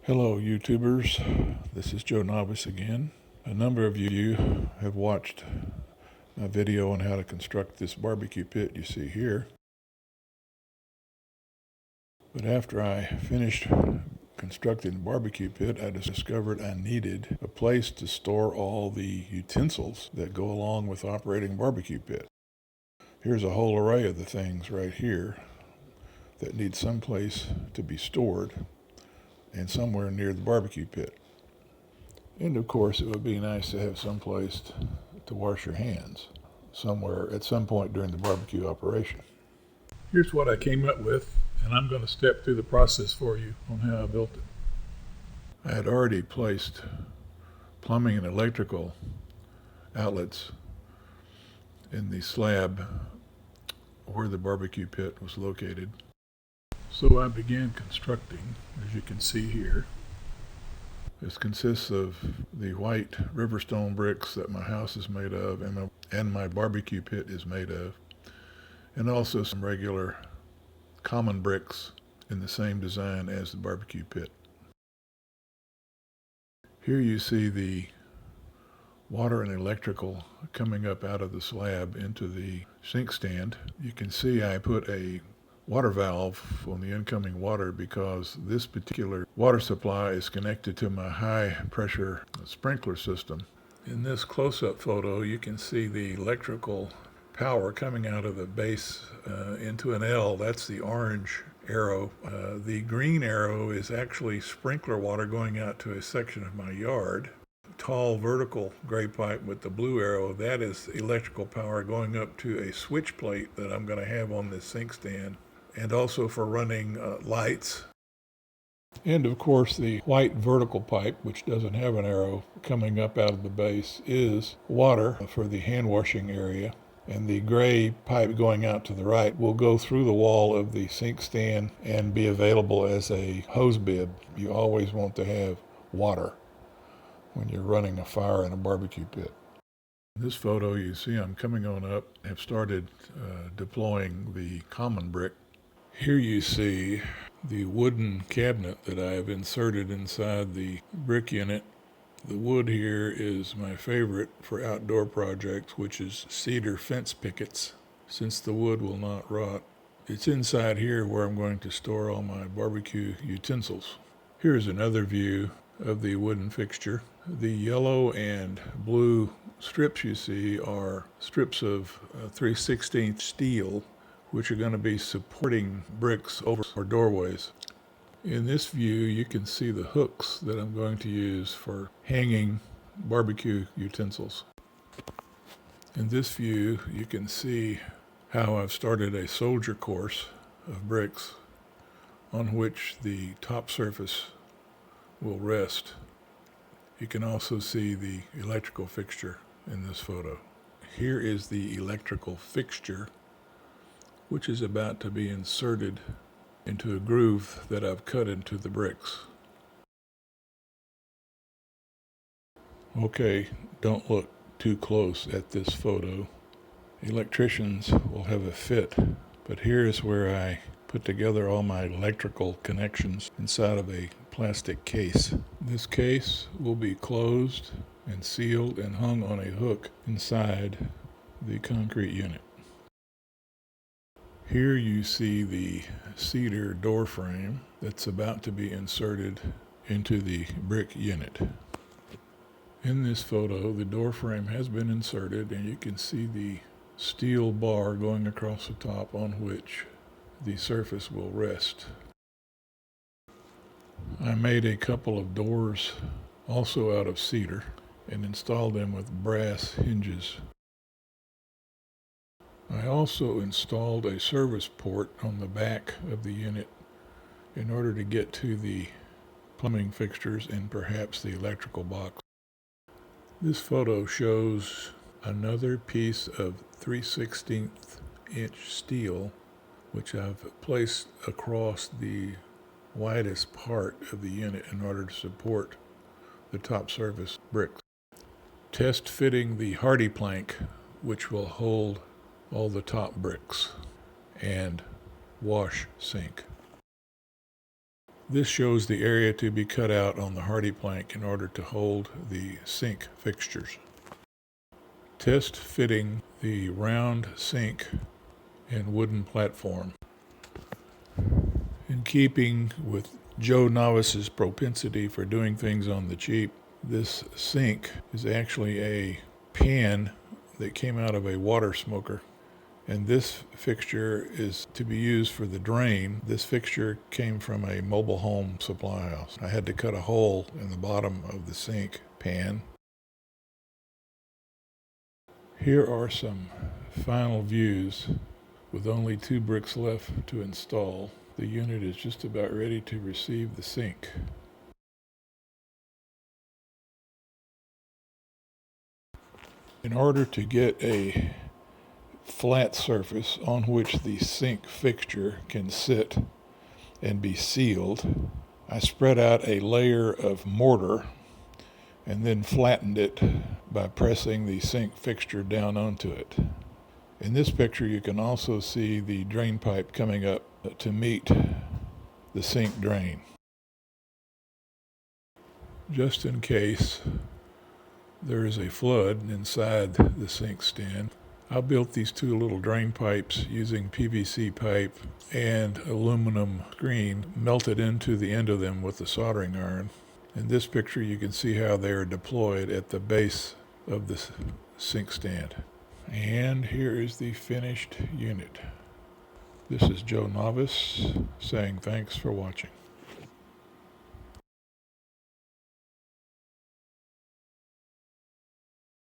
Hello YouTubers, this is Joe Novice again. A number of you have watched my video on how to construct this barbecue pit you see here. But after I finished constructing the barbecue pit, I discovered I needed a place to store all the utensils that go along with operating a barbecue pit. Here's a whole array of the things right here that need some place to be stored and somewhere near the barbecue pit. And of course, it would be nice to have some place to wash your hands somewhere at some point during the barbecue operation. Here's what I came up with, and I'm going to step through the process for you on how I built it. I had already placed plumbing and electrical outlets in the slab where the barbecue pit was located. So I began constructing, as you can see here. This consists of the white riverstone bricks that my house is made of and my barbecue pit is made of, and also some regular common bricks in the same design as the barbecue pit. Here you see the water and electrical coming up out of the slab into the sink stand. You can see I put a water valve on the incoming water because this particular water supply is connected to my high pressure sprinkler system. In this close-up photo you can see the electrical power coming out of the base into an L. That's the orange arrow. The green arrow is actually sprinkler water going out to a section of my yard. Tall vertical gray pipe with the blue arrow, that is electrical power going up to a switch plate that I'm going to have on this sink stand, and also for running lights. And of course the white vertical pipe, which doesn't have an arrow coming up out of the base, is water for the hand washing area. And the gray pipe going out to the right will go through the wall of the sink stand and be available as a hose bib. You always want to have water when you're running a fire in a barbecue pit. In this photo you see I'm coming on up, have started deploying the common brick. Here you see the wooden cabinet that I have inserted inside the brick unit. The wood here is my favorite for outdoor projects, which is cedar fence pickets, since the wood will not rot. It's inside here where I'm going to store all my barbecue utensils. Here's another view of the wooden fixture. The yellow and blue strips you see are strips of 3/16 steel, which are going to be supporting bricks over our doorways. In this view, you can see the hooks that I'm going to use for hanging barbecue utensils. In this view, you can see how I've started a soldier course of bricks on which the top surface will rest. You can also see the electrical fixture in this photo. Here is the electrical fixture, which is about to be inserted into a groove that I've cut into the bricks. Okay, don't look too close at this photo. Electricians will have a fit, but here's where I put together all my electrical connections inside of a plastic case. This case will be closed and sealed and hung on a hook inside the concrete unit. Here you see the cedar door frame that's about to be inserted into the brick unit. In this photo, the door frame has been inserted and you can see the steel bar going across the top on which the surface will rest. I made a couple of doors also out of cedar and installed them with brass hinges. I also installed a service port on the back of the unit in order to get to the plumbing fixtures and perhaps the electrical box. This photo shows another piece of 3/16 inch steel which I've placed across the widest part of the unit in order to support the top surface bricks. Test fitting the hardy plank which will hold all the top bricks, and wash sink. This shows the area to be cut out on the hardy plank in order to hold the sink fixtures. Test fitting the round sink and wooden platform. In keeping with Joe Novice's propensity for doing things on the cheap, this sink is actually a pan that came out of a water smoker. And this fixture is to be used for the drain. This fixture came from a mobile home supply house. I had to cut a hole in the bottom of the sink pan. Here are some final views with only 2 bricks left to install. The unit is just about ready to receive the sink. In order to get a flat surface on which the sink fixture can sit and be sealed, I spread out a layer of mortar and then flattened it by pressing the sink fixture down onto it. In this picture you can also see the drain pipe coming up to meet the sink drain. Just in case there is a flood inside the sink stand, I built these 2 little drain pipes using PVC pipe and aluminum screen melted into the end of them with a soldering iron. In this picture you can see how they are deployed at the base of the sink stand. And here is the finished unit. This is Joe Novice saying thanks for watching.